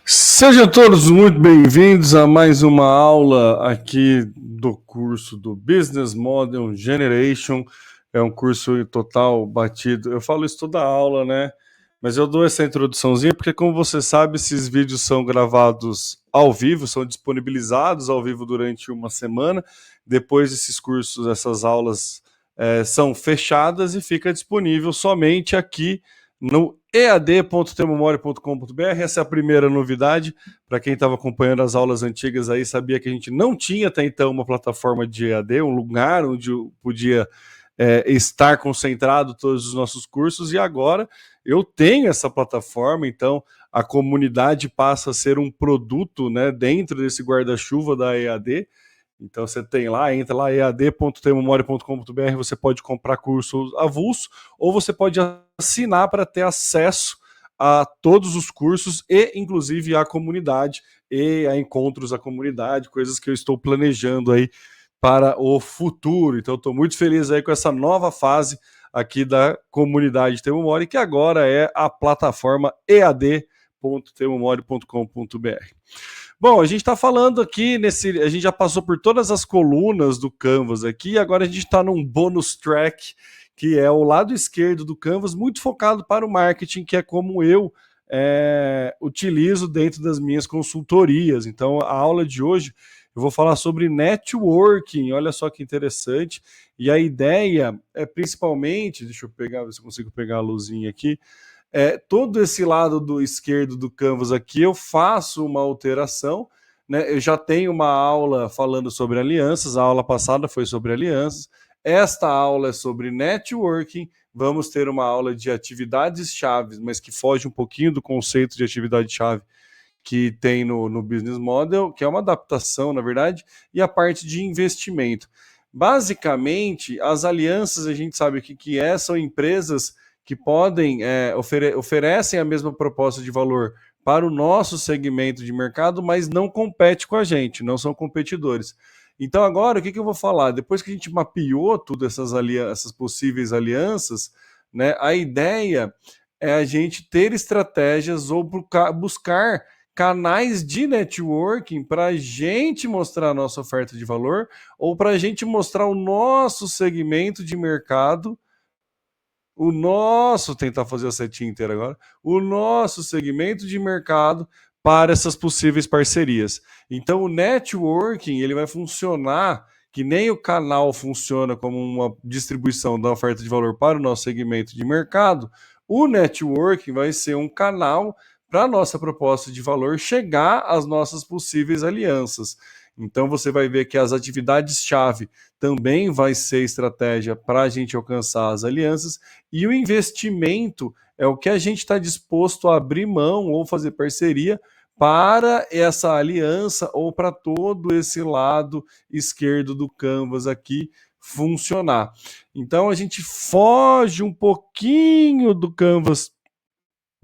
Sejam todos muito bem-vindos a mais uma aula aqui do curso do Business Model Generation. É um curso total batido. Eu falo isso toda aula, né? Mas eu dou essa introduçãozinha porque, como você sabe, esses vídeos são gravados ao vivo, são disponibilizados ao vivo durante uma semana. Depois esses cursos, essas aulas são fechadas e fica disponível somente aqui no ead.temomori.com.br. Essa é a primeira novidade. Para quem estava acompanhando as aulas antigas aí, sabia que a gente não tinha até então uma plataforma de EAD, um lugar onde eu podia estar concentrado todos os nossos cursos, e agora eu tenho essa plataforma, então a comunidade passa a ser um produto, né, dentro desse guarda-chuva da EAD. Então você tem lá, entra lá, ead.temomori.com.br, você pode comprar cursos avulso, ou você pode assinar para ter acesso a todos os cursos e, inclusive, a comunidade e a encontros da comunidade, coisas que eu estou planejando aí para o futuro. Então, estou muito feliz aí com essa nova fase aqui da comunidade Temomori, que agora é a plataforma ead.temomori.com.br. Bom, a gente está falando aqui a gente já passou por todas as colunas do Canvas aqui, agora a gente está num bônus track, que é o lado esquerdo do Canvas, muito focado para o marketing, que é como eu utilizo dentro das minhas consultorias. Então, a aula de hoje eu vou falar sobre networking, olha só que interessante. E a ideia é principalmente, deixa eu pegar, ver se eu consigo pegar a luzinha aqui. Todo esse lado do esquerdo do Canvas aqui, eu faço uma alteração, né? Eu já tenho uma aula falando sobre alianças, a aula passada foi sobre alianças, esta aula é sobre networking, vamos ter uma aula de atividades-chave, mas que foge um pouquinho do conceito de atividade-chave que tem no Business Model, que é uma adaptação, na verdade, e a parte de investimento. Basicamente, as alianças, a gente sabe o que são empresas que podem oferecem a mesma proposta de valor para o nosso segmento de mercado, mas não compete com a gente, não são competidores. Então agora, o que eu vou falar? Depois que a gente mapeou todas essas possíveis alianças, né, a ideia é a gente ter estratégias ou buscar canais de networking para a gente mostrar a nossa oferta de valor ou para a gente mostrar o nosso segmento de mercado, tentar fazer a setinha inteira agora, o nosso segmento de mercado para essas possíveis parcerias. Então o networking ele vai funcionar que nem o canal funciona como uma distribuição da oferta de valor para o nosso segmento de mercado, o networking vai ser um canal para a nossa proposta de valor chegar às nossas possíveis alianças. Então você vai ver que as atividades-chave também vai ser estratégia para a gente alcançar as alianças, e o investimento é o que a gente está disposto a abrir mão ou fazer parceria para essa aliança ou para todo esse lado esquerdo do Canvas aqui funcionar. Então a gente foge um pouquinho do Canvas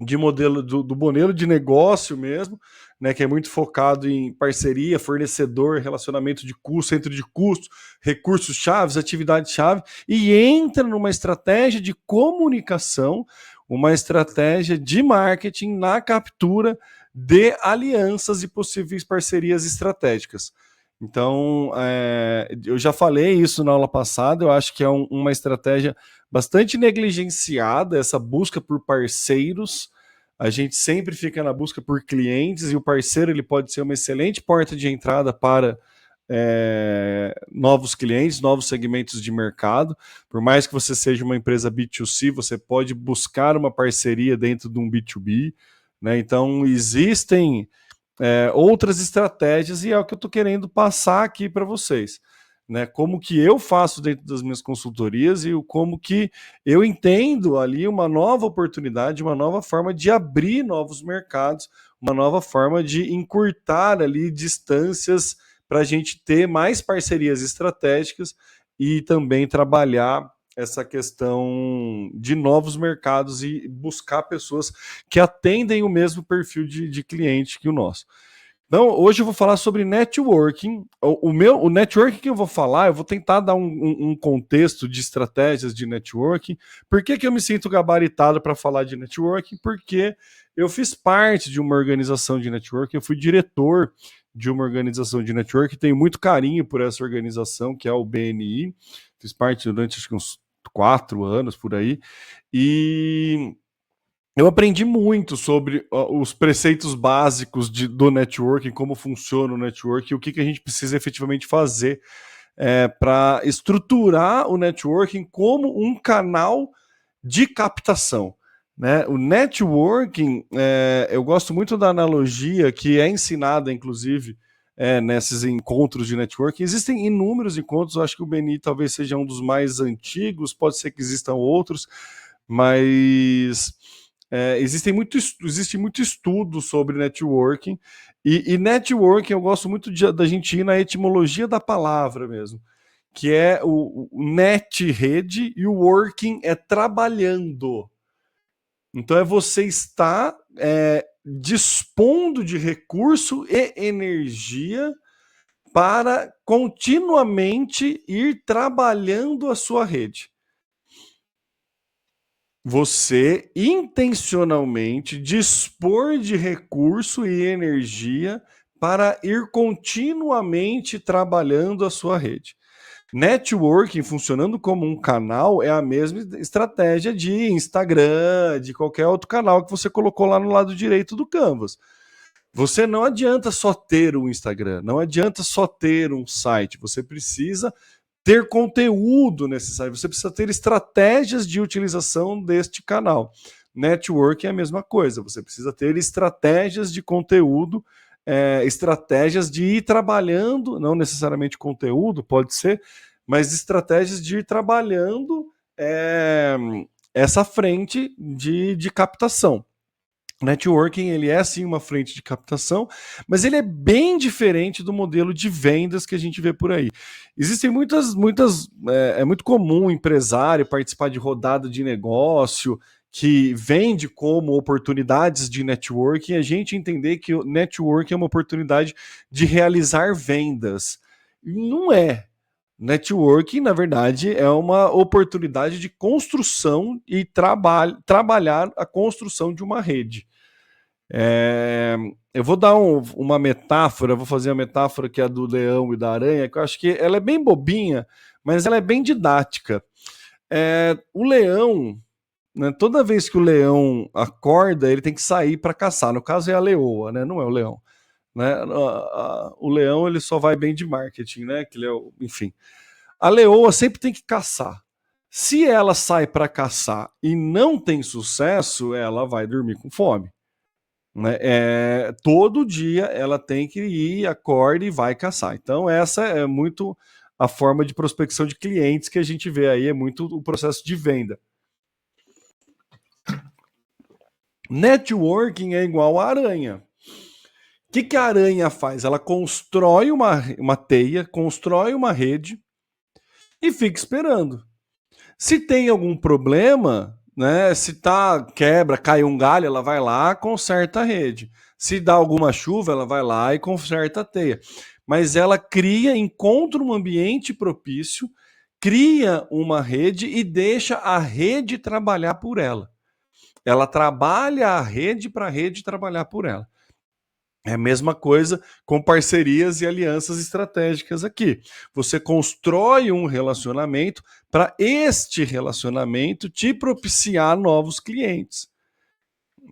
de modelo do modelo de negócio mesmo, né, que é muito focado em parceria, fornecedor, relacionamento de custo, centro de custo, recursos chaves, atividade chave, e entra numa estratégia de comunicação, uma estratégia de marketing na captura de alianças e possíveis parcerias estratégicas. Então, eu já falei isso na aula passada, eu acho que é uma estratégia bastante negligenciada, essa busca por parceiros. A gente sempre fica na busca por clientes, e o parceiro ele pode ser uma excelente porta de entrada para novos clientes, novos segmentos de mercado. Por mais que você seja uma empresa B2C, você pode buscar uma parceria dentro de um B2B, né? Então, existem outras estratégias, e é o que eu estou querendo passar aqui para vocês, né? Como que eu faço dentro das minhas consultorias, e como que eu entendo ali uma nova oportunidade, uma nova forma de abrir novos mercados, uma nova forma de encurtar ali distâncias para a gente ter mais parcerias estratégicas e também trabalhar essa questão de novos mercados e buscar pessoas que atendem o mesmo perfil de cliente que o nosso. Então, hoje eu vou falar sobre networking. O networking que eu vou falar, eu vou tentar dar um contexto de estratégias de networking. Por que, que eu me sinto gabaritado para falar de networking? Porque eu fiz parte de uma organização de networking, eu fui diretor de uma organização de networking, tenho muito carinho por essa organização, que é o BNI. Fiz parte durante acho que uns 4 anos por aí. E eu aprendi muito sobre os preceitos básicos do networking, como funciona o networking, o que, que a gente precisa efetivamente fazer para estruturar o networking como um canal de captação. Né? O networking, eu gosto muito da analogia que é ensinada, inclusive, nesses encontros de networking. Existem inúmeros encontros, eu acho que o BNI talvez seja um dos mais antigos, pode ser que existam outros, mas existe muito estudo sobre networking, e networking eu gosto muito da gente ir na etimologia da palavra mesmo, que é o net, rede, e o working é trabalhando. Então é você estar dispondo de recurso e energia para continuamente ir trabalhando a sua rede. Você intencionalmente dispor de recurso e energia para ir continuamente trabalhando a sua rede. Networking funcionando como um canal é a mesma estratégia de Instagram, de qualquer outro canal que você colocou lá no lado direito do Canvas. Você não adianta só ter um Instagram, não adianta só ter um site, você precisa ter conteúdo necessário, você precisa ter estratégias de utilização deste canal. Networking é a mesma coisa, você precisa ter estratégias de conteúdo, estratégias de ir trabalhando, não necessariamente conteúdo, pode ser, mas estratégias de ir trabalhando essa frente de captação. Networking, ele é sim uma frente de captação, mas ele é bem diferente do modelo de vendas que a gente vê por aí. Existem é muito comum o empresário participar de rodada de negócio que vende como oportunidades de networking, a gente entender que o networking é uma oportunidade de realizar vendas. Não é. Networking, na verdade, é uma oportunidade de construção e trabalhar a construção de uma rede. Eu vou dar uma metáfora, vou fazer a metáfora que é a do leão e da aranha, que eu acho que ela é bem bobinha, mas ela é bem didática. O leão, né, toda vez que o leão acorda, ele tem que sair para caçar. No caso é a leoa, né, não é o leão. Né? O leão ele só vai bem de marketing, né? Que ele enfim. A leoa sempre tem que caçar. Se ela sai para caçar e não tem sucesso, ela vai dormir com fome. Né? Todo dia ela tem que ir, acorda e vai caçar. Então, essa é muito a forma de prospecção de clientes que a gente vê aí, é muito o processo de venda. Networking é igual a aranha. O que a aranha faz? Ela constrói uma teia, constrói uma rede e fica esperando. Se tem algum problema, né? Se quebra, cai um galho, ela vai lá, conserta a rede. Se dá alguma chuva, ela vai lá e conserta a teia. Mas ela encontra um ambiente propício, cria uma rede e deixa a rede trabalhar por ela. Ela trabalha a rede para a rede trabalhar por ela. É a mesma coisa com parcerias e alianças estratégicas aqui. Você constrói um relacionamento para este relacionamento te propiciar novos clientes.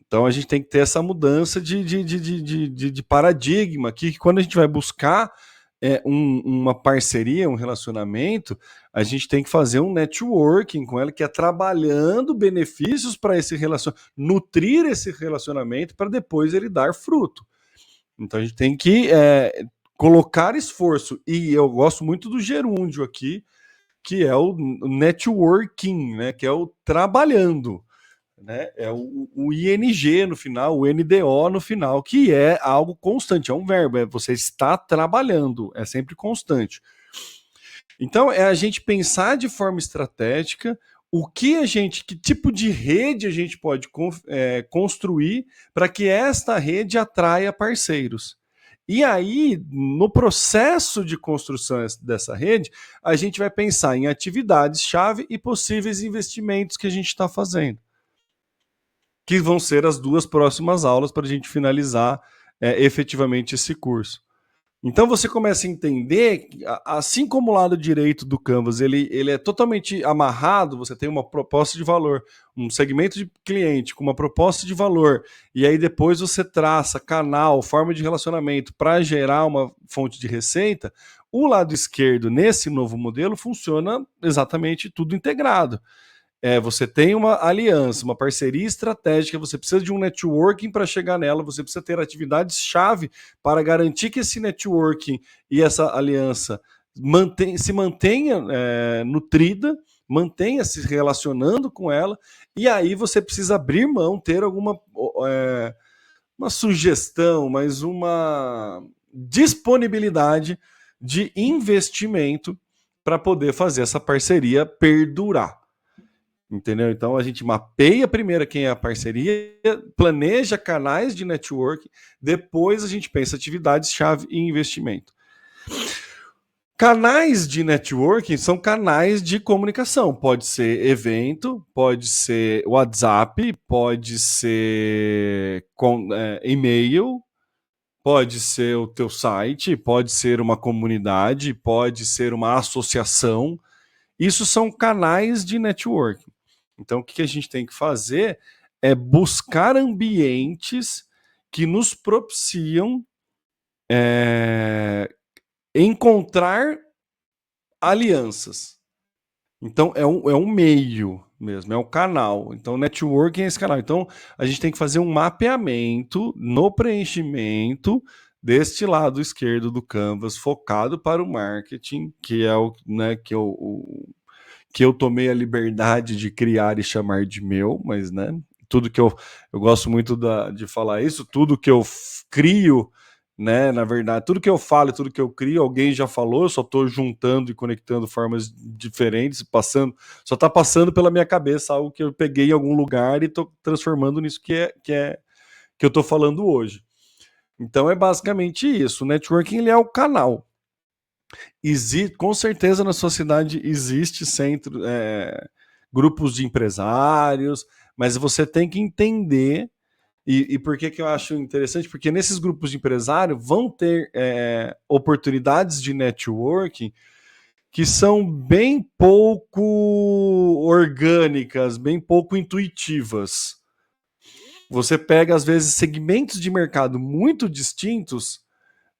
Então a gente tem que ter essa mudança de paradigma aqui, que quando a gente vai buscar uma parceria, um relacionamento, a gente tem que fazer um networking com ela, que é trabalhando benefícios para esse relacionamento, nutrir esse relacionamento para depois ele dar fruto. Então a gente tem que colocar esforço. E eu gosto muito do gerúndio aqui, que é o networking, né? Que é o trabalhando. Né? É o ING no final, o NDO no final, que é algo constante, é um verbo, você está trabalhando, é sempre constante. Então é a gente pensar de forma estratégica que tipo de rede a gente pode construir para que esta rede atraia parceiros. E aí, no processo de construção dessa rede, a gente vai pensar em atividades-chave e possíveis investimentos que a gente está fazendo, que vão ser as 2 próximas aulas para a gente finalizar efetivamente esse curso. Então você começa a entender, assim como o lado direito do Canvas, ele é totalmente amarrado, você tem uma proposta de valor, um segmento de cliente com uma proposta de valor, e aí depois você traça canal, forma de relacionamento para gerar uma fonte de receita. O lado esquerdo, nesse novo modelo, funciona exatamente tudo integrado. Você tem uma aliança, uma parceria estratégica, você precisa de um networking para chegar nela, você precisa ter atividades-chave para garantir que esse networking e essa aliança se mantenha nutrida, mantenha se relacionando com ela, e aí você precisa abrir mão, ter alguma uma sugestão, mas uma disponibilidade de investimento para poder fazer essa parceria perdurar. Entendeu? Então a gente mapeia primeiro quem é a parceria, planeja canais de network, depois a gente pensa atividades-chave e investimento. Canais de networking são canais de comunicação. Pode ser evento, pode ser WhatsApp, pode ser e-mail, pode ser o teu site, pode ser uma comunidade, pode ser uma associação. Isso são canais de networking. Então, o que a gente tem que fazer é buscar ambientes que nos propiciam encontrar alianças. Então, é um meio mesmo, é um canal. Então, networking é esse canal. Então, a gente tem que fazer um mapeamento no preenchimento deste lado esquerdo do Canvas, focado para o marketing, que é o, né, que eu tomei a liberdade de criar e chamar de meu, mas, né, tudo que eu gosto muito de falar isso, tudo que eu crio, né, na verdade, tudo que eu falo e tudo que eu crio, alguém já falou, eu só estou juntando e conectando formas diferentes, só está passando pela minha cabeça algo que eu peguei em algum lugar e estou transformando nisso que eu estou falando hoje. Então é basicamente isso, o networking ele é o canal. Com certeza na sua cidade existe grupos de empresários, mas você tem que entender, e por que eu acho interessante? Porque nesses grupos de empresário vão ter oportunidades de networking que são bem pouco orgânicas, bem pouco intuitivas. Você pega, às vezes, segmentos de mercado muito distintos,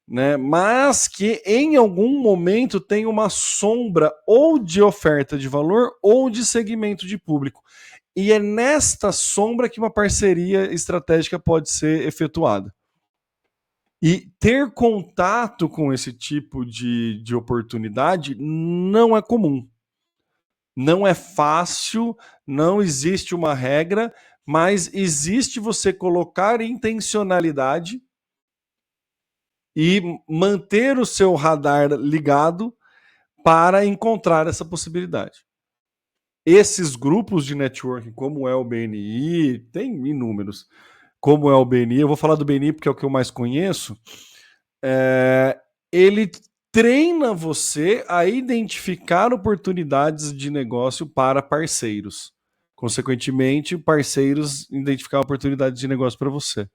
né, mas que em algum momento tem uma sombra ou de oferta de valor ou de segmento de público. E é nesta sombra que uma parceria estratégica pode ser efetuada. E ter contato com esse tipo de oportunidade não é comum. Não é fácil, não existe uma regra, mas existe você colocar intencionalidade e manter o seu radar ligado para encontrar essa possibilidade. Esses grupos de networking, como é o BNI, tem inúmeros, como é o BNI, eu vou falar do BNI porque é o que eu mais conheço, ele treina você a identificar oportunidades de negócio para parceiros. Consequentemente, parceiros identificar oportunidades de negócio para você.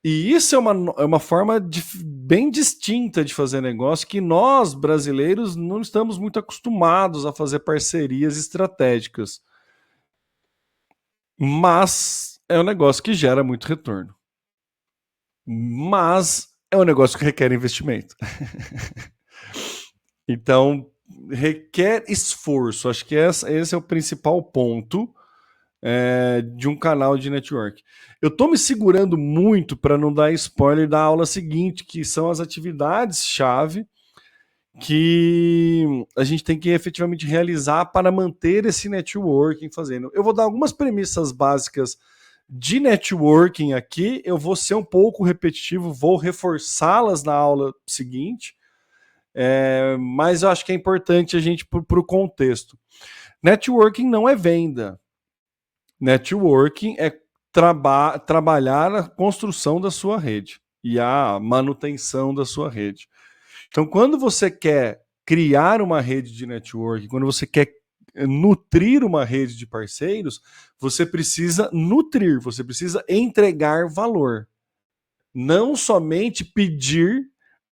E isso é uma forma bem distinta de fazer negócio, que nós, brasileiros, não estamos muito acostumados a fazer parcerias estratégicas. Mas é um negócio que gera muito retorno. Mas é um negócio que requer investimento. Então, requer esforço. Acho que esse é o principal ponto de um canal de network. Eu estou me segurando muito para não dar spoiler da aula seguinte, que são as atividades-chave que a gente tem que efetivamente realizar para manter esse networking fazendo. Eu vou dar algumas premissas básicas de networking aqui, eu vou ser um pouco repetitivo, vou reforçá-las na aula seguinte, mas eu acho que é importante a gente para o contexto. Networking não é venda. Networking é trabalhar a construção da sua rede. e a manutenção da sua rede. Então, quando você quer criar uma rede de network, quando você quer nutrir uma rede de parceiros, você precisa nutrir, você precisa entregar valor. Não somente pedir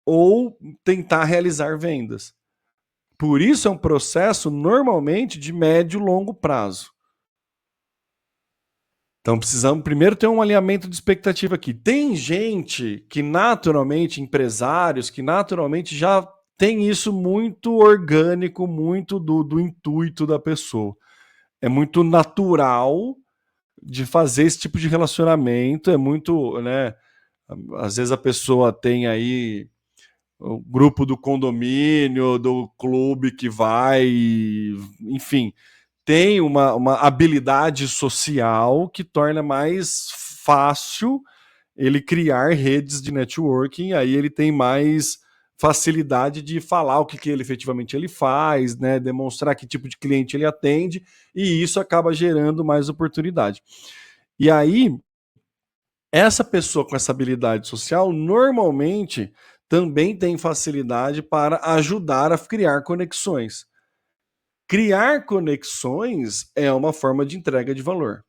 ou tentar realizar vendas. Por isso é um processo normalmente de médio e longo prazo. Então precisamos primeiro ter um alinhamento de expectativa aqui. Tem gente que naturalmente, empresários, que naturalmente já tem isso muito orgânico, muito do intuito da pessoa. É muito natural de fazer esse tipo de relacionamento, é muito, né? Às vezes a pessoa tem aí o grupo do condomínio, do clube que vai, enfim, tem uma habilidade social que torna mais fácil ele criar redes de networking, aí ele tem mais facilidade de falar o que ele efetivamente ele faz, né, demonstrar que tipo de cliente ele atende, e isso acaba gerando mais oportunidade. E aí, essa pessoa com essa habilidade social, normalmente, também tem facilidade para ajudar a criar conexões. Criar conexões é uma forma de entrega de valor.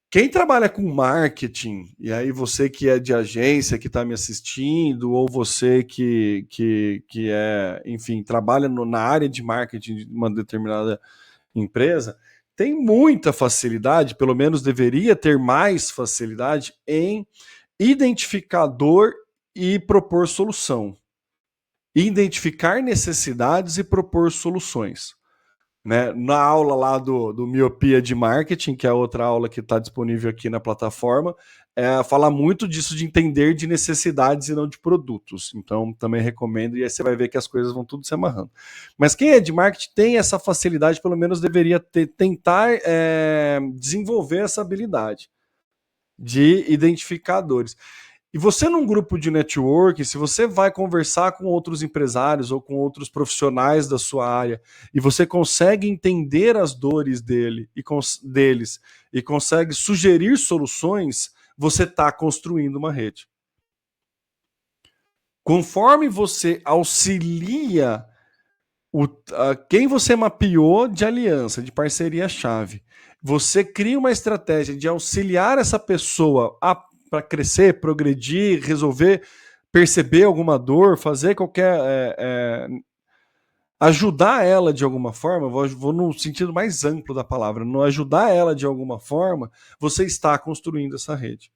Quem trabalha com marketing, e aí você que é de agência, que está me assistindo, ou você que é, enfim, trabalha na área de marketing de uma determinada empresa, tem muita facilidade, pelo menos deveria ter mais facilidade em identificar dor e propor solução. Identificar necessidades e propor soluções. Né? Na aula lá do Miopia de Marketing, que é outra aula que está disponível aqui na plataforma, fala muito disso de entender de necessidades e não de produtos. Então, também recomendo, e aí você vai ver que as coisas vão tudo se amarrando. Mas quem é de marketing tem essa facilidade, pelo menos deveria tentar desenvolver essa habilidade de identificadores. E você num grupo de networking, se você vai conversar com outros empresários ou com outros profissionais da sua área e você consegue entender as dores deles e consegue sugerir soluções, você está construindo uma rede. Conforme você auxilia quem você mapeou de aliança, de parceria-chave, você cria uma estratégia de auxiliar essa pessoa para crescer, progredir, resolver, perceber alguma dor, fazer qualquer. Ajudar ela de alguma forma, vou no sentido mais amplo da palavra, não ajudar ela de alguma forma, você está construindo essa rede.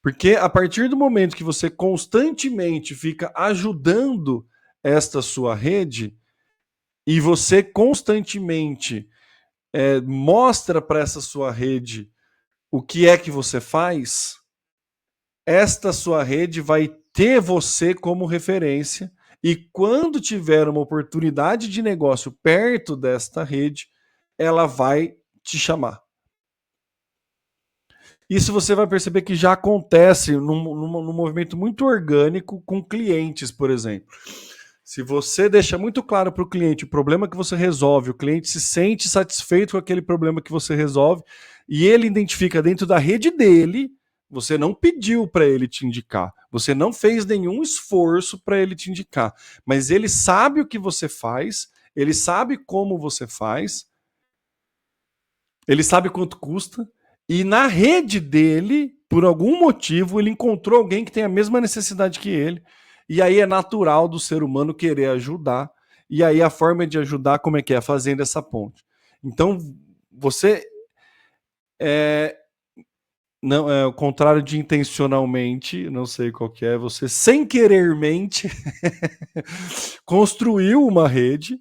Porque a partir do momento que você constantemente fica ajudando esta sua rede, e você constantemente mostra para essa sua rede o que é que você faz, esta sua rede vai ter você como referência, e quando tiver uma oportunidade de negócio perto desta rede, ela vai te chamar. Isso você vai perceber que já acontece num movimento muito orgânico com clientes, por exemplo. Se você deixa muito claro para o cliente o problema que você resolve, o cliente se sente satisfeito com aquele problema que você resolve e ele identifica dentro da rede dele, você não pediu para ele te indicar, você não fez nenhum esforço para ele te indicar, mas ele sabe o que você faz, ele sabe como você faz, ele sabe quanto custa, e na rede dele, por algum motivo, ele encontrou alguém que tem a mesma necessidade que ele. E aí é natural do ser humano querer ajudar. E aí a forma de ajudar, como é que é? Fazendo essa ponte. Então, você não é o contrário de intencionalmente, não sei qual que é, você sem querermente construiu uma rede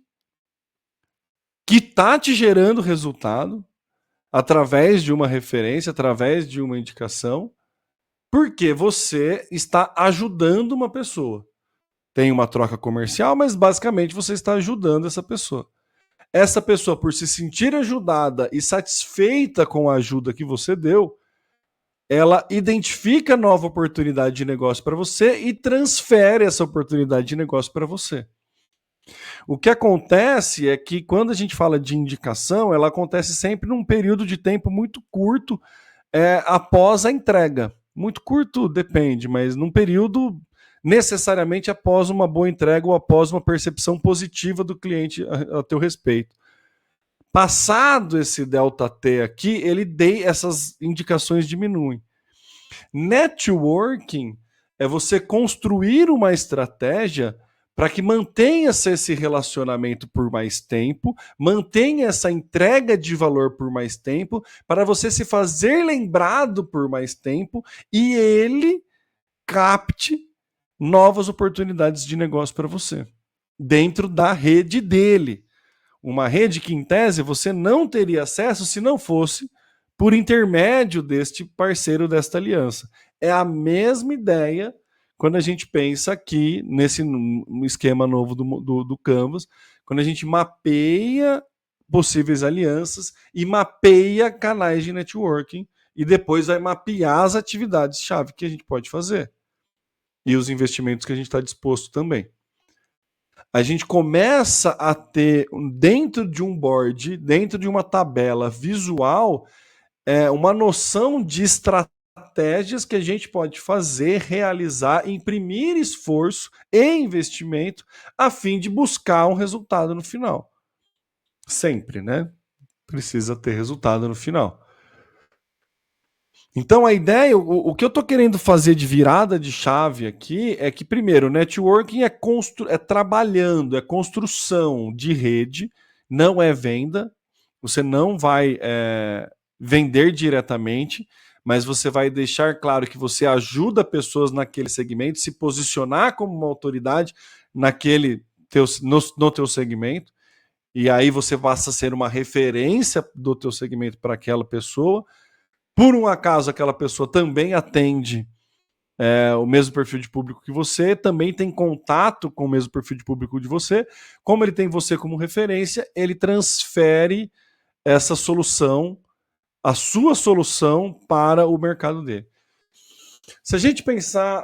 que está te gerando resultado através de uma referência, através de uma indicação, porque você está ajudando uma pessoa. Tem uma troca comercial, mas basicamente você está ajudando essa pessoa. Essa pessoa, por se sentir ajudada e satisfeita com a ajuda que você deu, ela identifica nova oportunidade de negócio para você e transfere essa oportunidade de negócio para você. O que acontece é que quando a gente fala de indicação, ela acontece sempre num período de tempo muito curto após a entrega. Muito curto depende, mas num período necessariamente após uma boa entrega ou após uma percepção positiva do cliente a teu respeito. Passado esse delta T aqui, essas indicações diminuem. Networking é você construir uma estratégia para que mantenha-se esse relacionamento por mais tempo, mantenha essa entrega de valor por mais tempo, para você se fazer lembrado por mais tempo e ele capte novas oportunidades de negócio para você, dentro da rede dele. Uma rede que, em tese, você não teria acesso se não fosse por intermédio deste parceiro desta aliança. É a mesma ideia quando a gente pensa aqui nesse esquema novo do Canvas, quando a gente mapeia possíveis alianças e mapeia canais de networking e depois vai mapear as atividades-chave que a gente pode fazer e os investimentos que a gente está disposto também. A gente começa a ter dentro de um board, dentro de uma tabela visual, uma noção de estratégias que a gente pode fazer, realizar, imprimir esforço e investimento a fim de buscar um resultado no final. Sempre, né? Precisa ter resultado no final. Então a ideia, o que eu estou querendo fazer de virada de chave aqui é que, primeiro, networking é trabalhando, é construção de rede, não é venda. Você não vai vender diretamente, mas você vai deixar claro que você ajuda pessoas naquele segmento, se posicionar como uma autoridade no teu segmento, e aí você passa a ser uma referência do teu segmento para aquela pessoa. Por um acaso, aquela pessoa também atende o mesmo perfil de público que você, também tem contato com o mesmo perfil de público de você. Como ele tem você como referência, ele transfere essa solução, a sua solução, para o mercado dele. Se a gente pensar,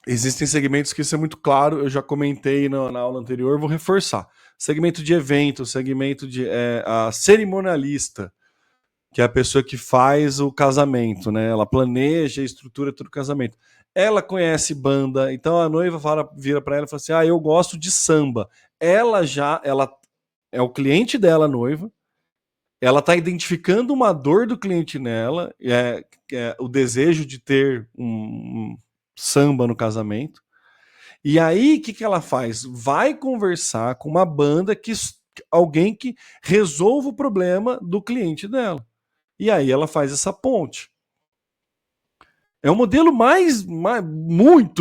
existem segmentos que isso é muito claro, eu já comentei na aula anterior, vou reforçar. Segmento de evento, segmento de a cerimonialista, que é a pessoa que faz o casamento, né? Ela planeja e estrutura todo o casamento. Ela conhece banda, então a noiva vira para ela e fala assim: eu gosto de samba. Ela é o cliente dela, a noiva. Ela está identificando uma dor do cliente nela, o desejo de ter um samba no casamento. E aí, o que ela faz? Vai conversar com uma banda, alguém que resolva o problema do cliente dela. E aí ela faz essa ponte. É um modelo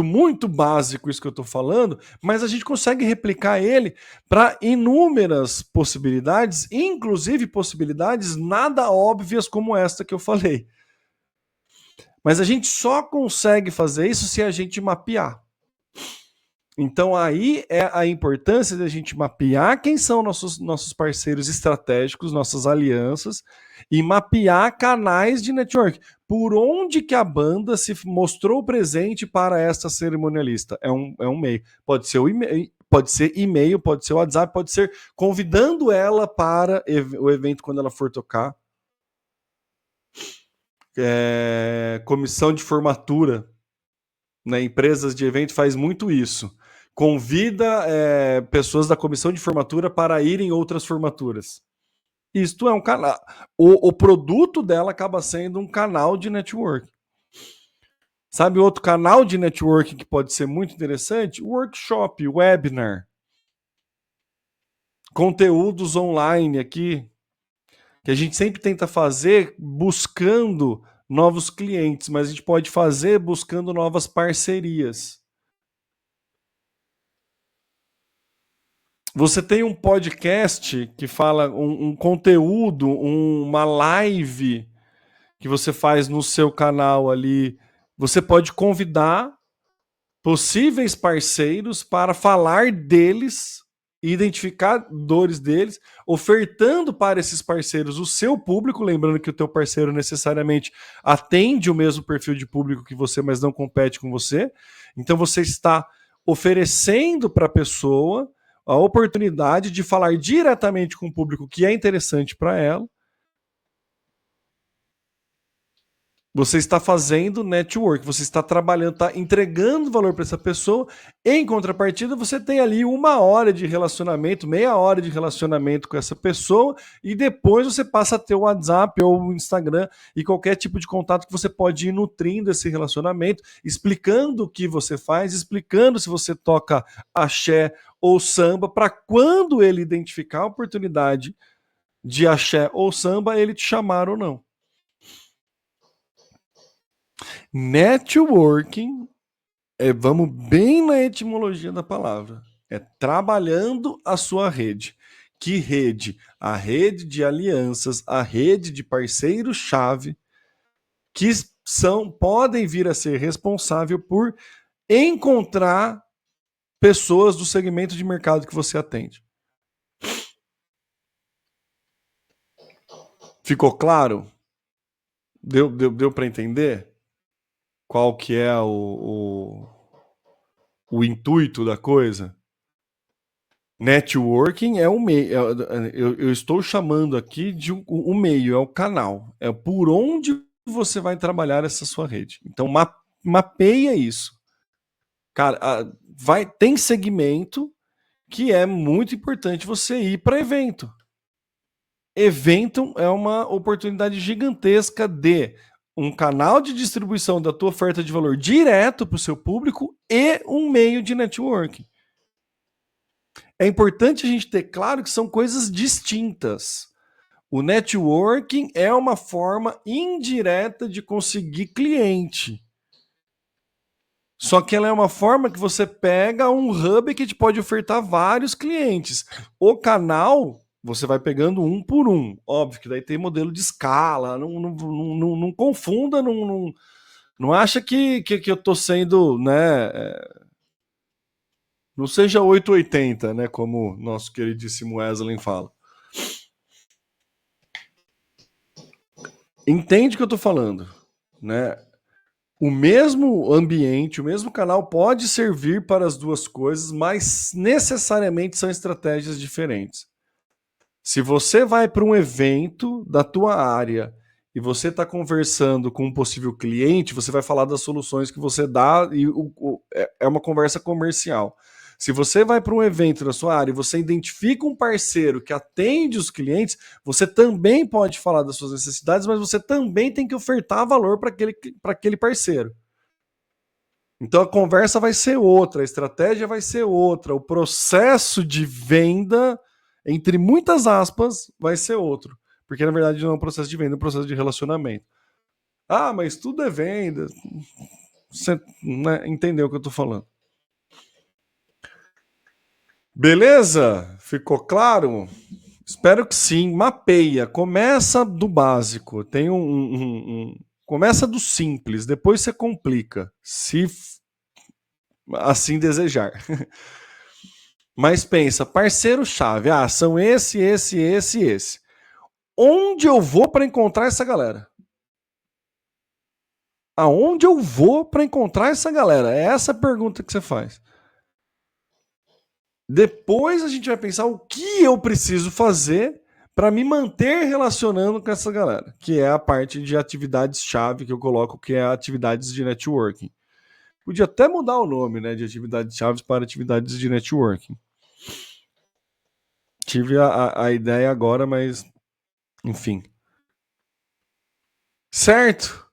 muito básico isso que eu estou falando, mas a gente consegue replicar ele para inúmeras possibilidades, inclusive possibilidades nada óbvias como esta que eu falei. Mas a gente só consegue fazer isso se a gente mapear. Então aí é a importância da gente mapear quem são nossos parceiros estratégicos, nossas alianças, e mapear canais de network. Por onde que a banda se mostrou presente para esta cerimonialista? É um meio. Pode ser o e-mail, pode ser e-mail, pode ser o WhatsApp, pode ser convidando ela para o evento quando ela for tocar. Comissão de formatura, né? Empresas de evento faz muito isso. Convida pessoas da comissão de formatura para ir em outras formaturas. Isto é um canal. O produto dela acaba sendo um canal de network. Sabe outro canal de network que pode ser muito interessante? Workshop, webinar. Conteúdos online aqui, que a gente sempre tenta fazer buscando novos clientes, mas a gente pode fazer buscando novas parcerias. Você tem um podcast que fala um conteúdo, uma live que você faz no seu canal ali. Você pode convidar possíveis parceiros para falar deles, identificar dores deles, ofertando para esses parceiros o seu público, lembrando que o teu parceiro necessariamente atende o mesmo perfil de público que você, mas não compete com você. Então você está oferecendo para a pessoa a oportunidade de falar diretamente com o público que é interessante para ela. Você está fazendo network, você está trabalhando, está entregando valor para essa pessoa. Em contrapartida, você tem ali 1 hora de relacionamento, meia hora de relacionamento com essa pessoa, e depois você passa a ter o WhatsApp ou o Instagram e qualquer tipo de contato que você pode ir nutrindo esse relacionamento, explicando o que você faz, explicando se você toca axé ou samba, para quando ele identificar a oportunidade de axé ou samba, ele te chamar ou não. Networking, vamos bem na etimologia da palavra, é trabalhando a sua rede. Que rede? A rede de alianças, a rede de parceiros-chave que podem vir a ser responsável por encontrar pessoas do segmento de mercado que você atende. Ficou claro? Deu para entender qual que é o intuito da coisa? Networking é o meio. Eu estou chamando aqui de o meio, é o canal. É por onde você vai trabalhar essa sua rede. Então, mapeia isso. Cara, tem segmento que é muito importante você ir para evento. Evento é uma oportunidade gigantesca de um canal de distribuição da tua oferta de valor direto para o seu público e um meio de networking. É importante a gente ter claro que são coisas distintas. O networking é uma forma indireta de conseguir cliente. Só que ela é uma forma que você pega um hub que te pode ofertar vários clientes. O canal, você vai pegando um por um. Óbvio que daí tem modelo de escala. Não confunda, não acha que eu tô sendo, né? Não seja 880, né? Como nosso queridíssimo Wesley fala. Entende o que eu tô falando, né? O mesmo ambiente, o mesmo canal pode servir para as duas coisas, mas necessariamente são estratégias diferentes. Se você vai para um evento da tua área e você está conversando com um possível cliente, você vai falar das soluções que você dá e é uma conversa comercial. Se você vai para um evento na sua área e você identifica um parceiro que atende os clientes, você também pode falar das suas necessidades, mas você também tem que ofertar valor para aquele parceiro. Então a conversa vai ser outra, a estratégia vai ser outra, o processo de venda, entre muitas aspas, vai ser outro. Porque na verdade não é um processo de venda, é um processo de relacionamento. Ah, mas tudo é venda. Você, né, entendeu o que eu tô falando. Beleza? Ficou claro? Espero que sim. Mapeia. Começa do básico. Tem começa do simples, depois você complica, se assim desejar. Mas pensa, parceiro-chave. Ah, são esse. Onde eu vou para encontrar essa galera? Aonde eu vou para encontrar essa galera? É essa a pergunta que você faz. Depois a gente vai pensar o que eu preciso fazer para me manter relacionando com essa galera, que é a parte de atividades-chave que eu coloco, que é atividades de networking. Podia até mudar o nome, né, de atividades-chave para atividades de networking. Tive a ideia agora, mas enfim. Certo?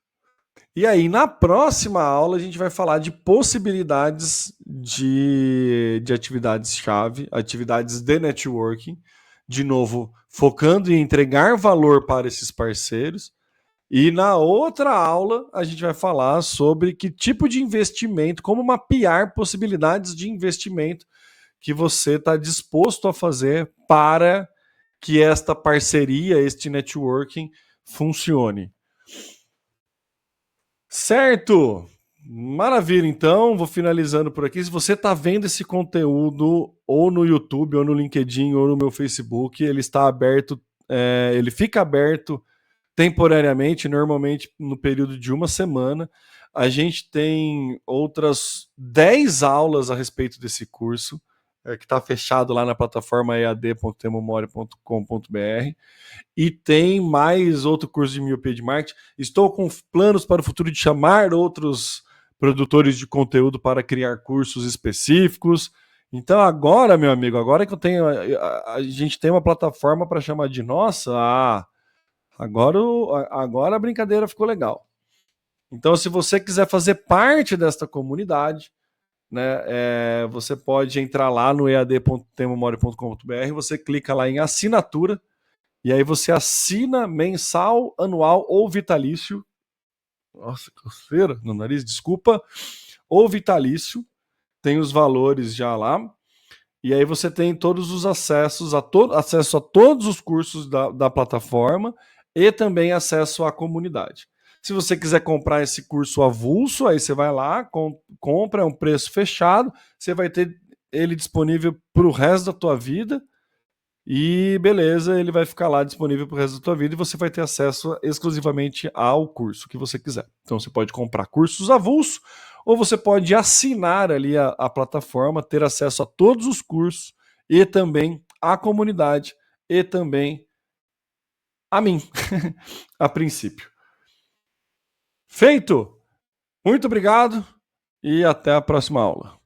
E aí, na próxima aula, a gente vai falar de possibilidades de atividades-chave, atividades de networking. De novo, focando em entregar valor para esses parceiros. E na outra aula, a gente vai falar sobre que tipo de investimento, como mapear possibilidades de investimento que você está disposto a fazer para que esta parceria, este networking, funcione. Certo! Maravilha, então, vou finalizando por aqui. Se você está vendo esse conteúdo ou no YouTube, ou no LinkedIn, ou no meu Facebook, ele está aberto, ele fica aberto temporariamente, normalmente no período de 1 semana. A gente tem outras 10 aulas a respeito desse curso. que está fechado lá na plataforma ead.temomori.com.br. E tem mais outro curso de miopia de marketing. Estou com planos para o futuro de chamar outros produtores de conteúdo para criar cursos específicos. Então agora, meu amigo, agora que eu tenho, a gente tem uma plataforma para chamar de nossa, agora a brincadeira ficou legal. Então, se você quiser fazer parte desta comunidade, né, você pode entrar lá no ead.temomori.com.br, você clica lá em assinatura, e aí você assina mensal, anual ou vitalício. Nossa, coceira no nariz, desculpa. Ou vitalício, tem os valores já lá. E aí você tem todos os acessos, acesso a todos os cursos da plataforma e também acesso à comunidade. Se você quiser comprar esse curso avulso, aí você vai lá, compra, é um preço fechado, você vai ter ele disponível para o resto da tua vida. E beleza, ele vai ficar lá disponível para o resto da tua vida e você vai ter acesso exclusivamente ao curso que você quiser. Então você pode comprar cursos avulso ou você pode assinar ali a plataforma, ter acesso a todos os cursos e também à comunidade e também a mim, a princípio. Feito! Muito obrigado e até a próxima aula.